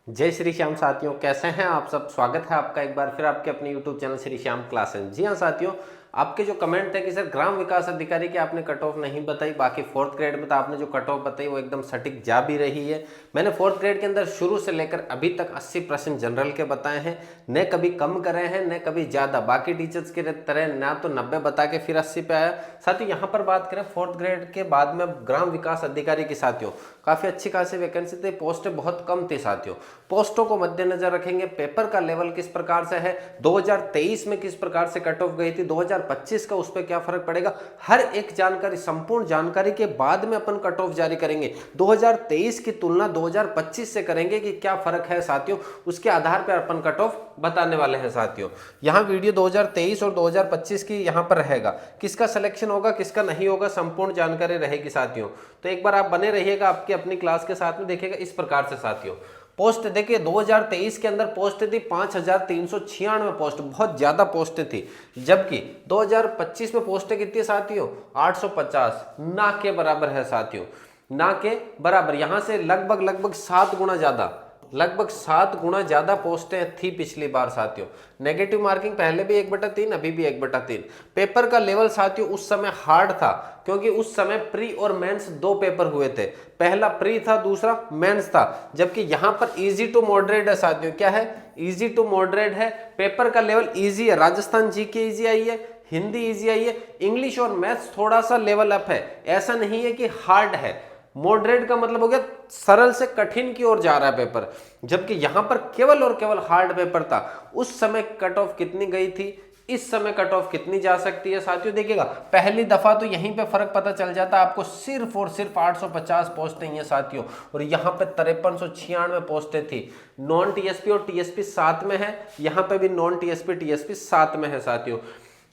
जय श्री श्याम साथियों, कैसे हैं आप सब। स्वागत है आपका एक बार फिर आपके अपने YouTube channel Shri Shyam classes. जी हाँ साथियों, आपके जो कमेंट थे कि सर ग्राम विकास अधिकारी की आपने कट ऑफ नहीं बताई, बाकी फोर्थ ग्रेड में तो आपने जो कट ऑफ बताई वो एकदम सटीक जा भी रही है। मैंने फोर्थ ग्रेड के अंदर शुरू से लेकर अभी तक 80% जनरल के बताए हैं, न कभी कम करे हैं न कभी ज़्यादा। बाकी टीचर्स की तरह ना तो 90 बता के फिर 80 पे आया। साथियों यहाँ पर बात करें फोर्थ ग्रेड के बाद में ग्राम विकास अधिकारी की, साथियों काफ़ी अच्छी खासी वैकेंसी थी, पोस्टें बहुत कम थी। साथियों पोस्टों को मद्देनजर रखेंगे, पेपर का लेवल किस प्रकार से है, 2023 में किस प्रकार से कट ऑफ गई थी, 2025 का उस पर क्या फर्क पड़ेगा, हर एक जानकारी, संपूर्ण जानकारी के बाद में अपन कट ऑफ जारी करेंगे। 2023 की तुलना 2025 से करेंगे कि क्या फर्क है साथियों, उसके आधार पर अपन कट ऑफ बताने वाले हैं। साथियों यहाँ वीडियो 2023 और 2025 की यहाँ पर रहेगा, किसका सिलेक्शन होगा किसका नहीं होगा संपूर्ण जानकारी रहेगी। साथियों तो एक बार आप बने रहिएगा आपकी अपनी क्लास के साथ में, देखिएगा इस प्रकार से। साथियों पोस्ट देखिए 2023 के अंदर पोस्ट थी 5396 पोस्ट, बहुत ज्यादा पोस्टें थी, जबकि 2025 में पोस्टें कितनी साथियों 850, ना के बराबर है साथियों, ना के बराबर। यहां से लगभग 7 गुना ज्यादा, लगभग 7 गुना ज्यादा पोस्टें थी पिछली बार। साथियों नेगेटिव मार्किंग पहले भी 1/3, अभी भी 1/3। पेपर का लेवल साथियों उस समय हार्ड था, क्योंकि उस समय प्री और मेंस दो पेपर हुए थे, पहला प्री था दूसरा मेंस था, जबकि यहां पर इजी टू मॉडरेट है। साथियों क्या है, इजी टू मॉडरेट है। पेपर का लेवल इजी है, राजस्थान जीके इजी आई है, हिंदी इजी आई है, इंग्लिश और मैथ्स थोड़ा सा लेवल अप है, ऐसा नहीं है कि हार्ड है। मॉडरेट का मतलब हो गया सरल से कठिन की ओर जा रहा है पेपर, जबकि यहां पर केवल और केवल हार्ड पेपर था। उस समय कट ऑफ कितनी गई थी, इस समय कट ऑफ कितनी जा सकती है साथियों, देखिएगा पहली दफा तो यहीं पे फर्क पता चल जाता है आपको, सिर्फ और सिर्फ 850 पोस्टें हैं साथियों, और यहाँ पे 5396 पोस्टें थी। नॉन टीएसपी और टीएसपी साथ में है, यहाँ पे भी नॉन टीएसपी टीएसपी साथ में है। साथियों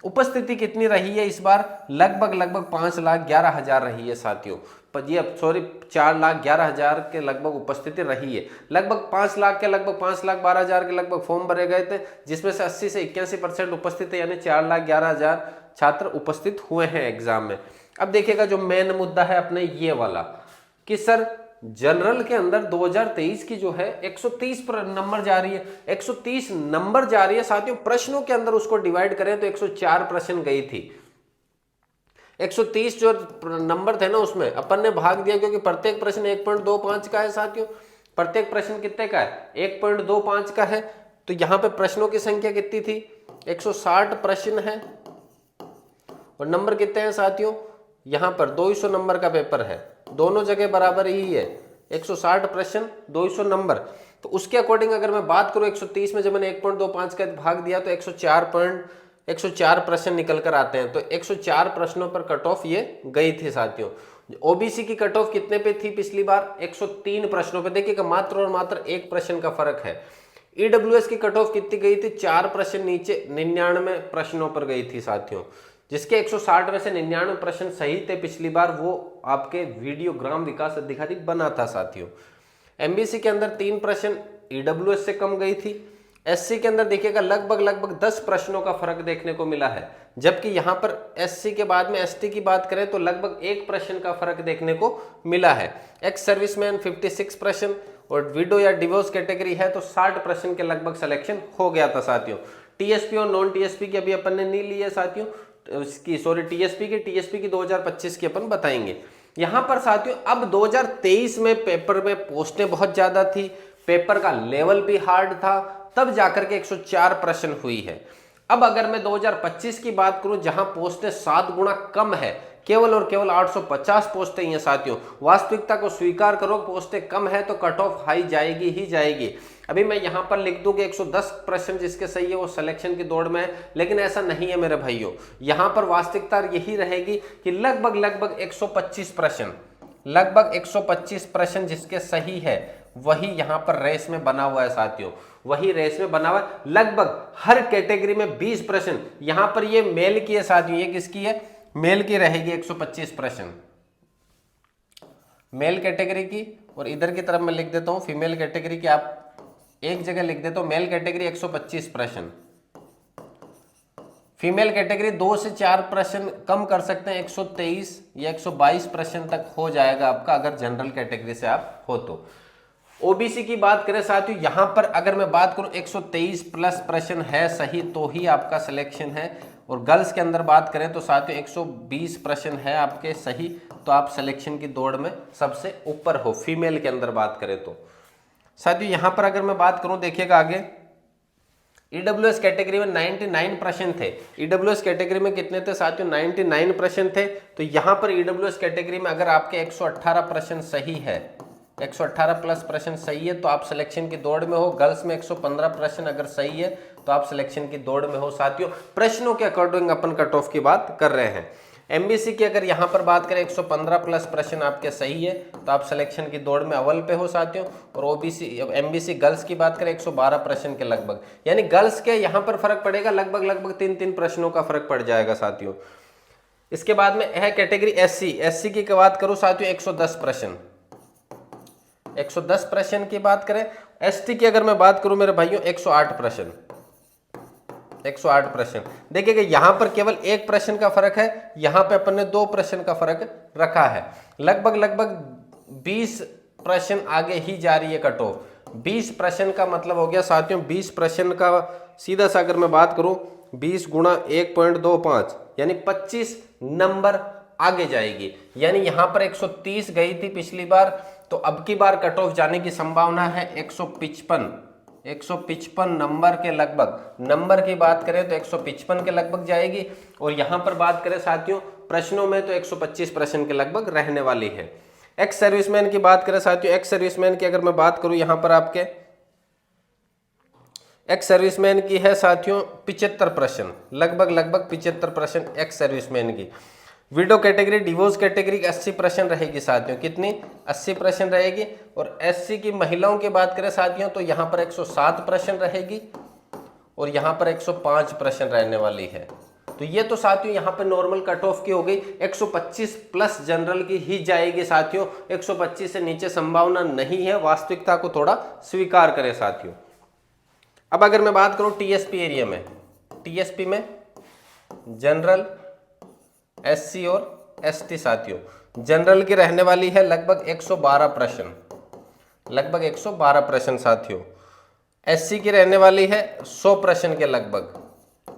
उपस्थिति कितनी रही है इस बार, लगभग 5,11,000 रही है साथियों। जी अब सॉरी 4,11,000 के लगभग उपस्थिति रही है, लगभग 5 लाख के लगभग 5,12,000 के लगभग फॉर्म भरे गए थे, जिसमें से 80 से 81% उपस्थिति यानी 4,11,000 छात्र उपस्थित हुए हैं एग्जाम में। अब देखिएगा जो मेन मुद्दा है अपने ये वाला कि सर जनरल के अंदर 2023 की जो है 130 नंबर जा रही है, 130 नंबर जा रही है साथियों। प्रश्नों के अंदर उसको डिवाइड करें तो 104 प्रश्न गई थी। 130 जो नंबर थे ना उसमें अपन ने भाग दिया, क्योंकि प्रत्येक प्रश्न 1.25 का है साथियों। प्रत्येक प्रश्न कितने का है, 1.25 का है। तो यहां पे प्रश्नों की संख्या कितनी थी, 160 प्रश्न है, और नंबर कितने हैं साथियों, यहां पर 200 नंबर का पेपर है, दोनों जगह बराबर ही है, 160 प्रश्न 200 नंबर। तो उसके अकॉर्डिंग अगर मैं बात करूं 130 में जब मैंने 1.25 का भाग दिया तो 104 प्रश्न निकल कर आते हैं। तो 104 प्रश्नों पर कट ऑफ ये गई थी साथियों। ओबीसी की कट ऑफ कितने पे थी पिछली बार, 103 प्रश्नों पे, देखिएगा मात्र और मात्र 1 प्रश्न का फर्क है। ईडब्ल्यूएस की कट ऑफ कितनी गई थी, 4 प्रश्न नीचे 99 प्रश्नों पर गई थी साथियों, जिसके 160 में से 99 प्रश्न सही थे पिछली बार, वो आपके वीडियो ग्राम विकास अधिकारी बना था साथियों। एमबीसी के अंदर 3 प्रश्न ईडब्ल्यूएस से कम गई थी। एससी के अंदर देखिएगा लगभग 10 प्रश्नों का फर्क देखने को मिला है, जबकि यहां पर एससी के बाद में एसटी की बात करें तो लगभग 1 प्रश्न का फर्क देखने को मिला है। एक्स सर्विसमैन 56 प्रश्न, और विडो या डिवोर्स कैटेगरी है तो 60 प्रश्न के लगभग सिलेक्शन हो गया था साथियों। टीएसपी और नॉन टीएसपी की अभी अपन ने नहीं ली है साथियों, इसकी सॉरी टीएसपी की 2025 की अपन बताएंगे। यहां पर साथियों अब 2023 में पेपर में पोस्टें बहुत ज्यादा थी, पेपर का लेवल भी हार्ड था, तब जाकर के 104 प्रश्न हुई है। अब अगर मैं 2025 की बात करूं जहां पोस्टें 7 गुना कम है, केवल और केवल 850 पोस्टें हैं साथियों। वास्तविकता को स्वीकार करो, पोस्टें कम है तो कट ऑफ हाई जाएगी ही जाएगी। अभी मैं यहां पर लिख दूं कि 110 प्रश्न जिसके सही है वो सिलेक्शन की दौड़ में है, लेकिन ऐसा नहीं है मेरे भाइयों। यहां पर वास्तविकता यही रहेगी कि लगभग 125 प्रश्न, लगभग 125 प्रश्न जिसके सही है वही यहां पर रेस में बना हुआ है साथियों, वही रेस में बना हुआ है। लगभग हर कैटेगरी में 20 प्रश्न, यहां पर ये मेल की है साथियों, ये किसकी है, मेल की रहेगी 125 प्रश्न मेल कैटेगरी की, और इधर की तरफ मैं लिख देता हूं फीमेल कैटेगरी की, आप एक जगह लिख देता हूं मेल कैटेगरी 125 प्रश्न, फीमेल कैटेगरी 2 से 4 प्रश्न कम कर सकते हैं, 123 या 122 प्रश्न तक हो जाएगा आपका अगर जनरल कैटेगरी से आप हो तो। ओबीसी की बात करें साथियों, यहां पर अगर मैं बात करूं 123 प्लस प्रश्न है सही तो ही आपका सिलेक्शन है, और गर्ल्स के अंदर बात करें तो साथियों 120 प्रश्न है आपके सही, तो आप सिलेक्शन की दौड़ में सबसे ऊपर हो फीमेल के अंदर बात करें तो। साथियों यहां पर अगर मैं बात करूं, देखिएगा आगे, ईडब्ल्यूएस कैटेगरी में 99 प्रश्न थे। ईडब्ल्यूएस कैटेगरी में कितने थे साथियों? 99 प्रश्न थे। तो यहां पर ईडब्ल्यूएस कैटेगरी में अगर आपके 118 प्रश्न सही है, 118 प्लस प्रश्न सही है तो आप सिलेक्शन की दौड़ में हो। गर्ल्स में 115 प्रश्न अगर सही है तो आप सिलेक्शन की दौड़ में हो साथियों। प्रश्नों के अकॉर्डिंग अपन कट ऑफ की बात कर रहे हैं। एमबीसी की अगर यहां पर बात करें 115 प्लस प्रश्न आपके सही है तो आप सिलेक्शन की दौड़ में अव्वल पे हो साथियों। और ओबीसी एमबीसी गर्ल्स की बात करें 112 प्रश्न के लगभग, यानी गर्ल्स के यहां पर फर्क पड़ेगा लगभग 3 प्रश्नों का फर्क पड़ जाएगा साथियों। इसके बाद में है कैटेगरी एससी की बात करूं साथियों 110 प्रश्न, 110 प्रश्न की बात करें। एसटी की अगर मैं बात करूं मेरे भाइयों 108 प्रश्न, 108 प्रश्न। देखिएगा यहां पर केवल एक प्रश्न का फर्क है, यहां पे अपन ने 2 प्रश्न का फर्क रखा है। लगभग 20 प्रश्न आगे ही जा रही है कट ऑफ। 20 प्रश्न का मतलब हो गया साथियों, 20 प्रश्न का सीधा सा अगर मैं बात करूं 20 गुणा 1.25 यानी 25 नंबर आगे जाएगी। यानी यहां पर 130 गई थी पिछली बार, तो अब की बार कट ऑफ जाने की संभावना है 155 नंबर के लगभग। नंबर की बात करें तो 155 के लगभग जाएगी, और यहां पर बात करें साथियों प्रश्नों में तो 125 प्रश्न के लगभग रहने वाली है। एक्स सर्विसमैन की बात करें साथियों, एक्स सर्विसमैन की अगर मैं बात करूं यहां पर आपके एक्स सर्विसमैन की है साथियों 75 प्रश्न, लगभग 75 प्रश्न एक्स सर्विसमैन की। विडो कैटेगरी डिवोर्स कैटेगरी की 80 प्रश्न रहेगी साथियों, कितनी 80 प्रश्न रहेगी। और एससी की महिलाओं की बात करें साथियों तो यहां पर 107 प्रश्न रहेगी, और यहां पर 105 प्रश्न रहने वाली है। तो ये तो साथियों यहां पर नॉर्मल कट ऑफ की हो गई। 125 प्लस जनरल की ही जाएगी साथियों, 125 से नीचे संभावना नहीं है। वास्तविकता को थोड़ा स्वीकार करें साथियों। अब अगर मैं बात करूं टीएसपी एरिया में, टीएसपी में जनरल, एससी और एसटी साथियों, जनरल की रहने वाली है लगभग 112 प्रश्न, लगभग 112 प्रश्न साथियों। एससी की रहने वाली है 100 प्रश्न के लगभग,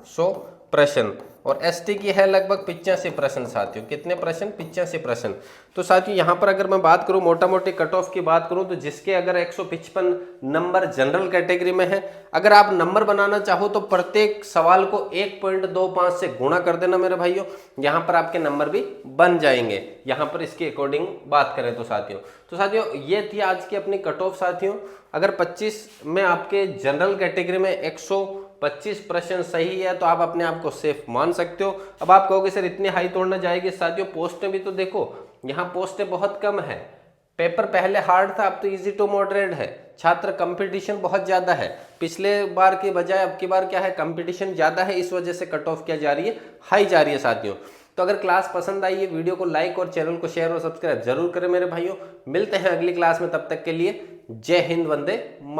100 प्रश्न। और एसटी की है लगभग 85 प्रश्न साथियों। कितने प्रश्न? 85 प्रश्न। तो साथियों यहां पर अगर मैं बात करूं मोटा मोटी कट ऑफ की बात करूं तो जिसके अगर 155 नंबर जनरल कैटेगरी में है, अगर आप नंबर बनाना चाहो तो प्रत्येक सवाल को 1.25 से गुणा कर देना मेरे भाइयों, यहां पर आपके नंबर भी बन जाएंगे। यहां पर इसके अकॉर्डिंग बात करें तो साथियों ये थी आज की अपनी कट ऑफ साथियों। अगर 25 में आपके जनरल कैटेगरी में 125 प्रश्न सही है तो आप अपने आप को सेफ मान सकते हो। अब आप कहोगे सर इतनी हाई तोड़ना जाएगी साथियों, पोस्टें भी तो देखो, यहाँ पोस्टें बहुत कम है। पेपर पहले हार्ड था, अब तो इजी टू मॉडरेट है। छात्र कंपटीशन बहुत ज्यादा है, पिछले बार की बजाय अब की बार क्या है, कंपटीशन ज्यादा है, इस वजह से कट ऑफ क्या जा रही है, हाई जा रही है साथियों। तो अगर क्लास पसंद आई है, वीडियो को लाइक और चैनल को शेयर और सब्सक्राइब जरूर करें मेरे भाइयों। मिलते हैं अगली क्लास में, तब तक के लिए जय हिंद, वंदे।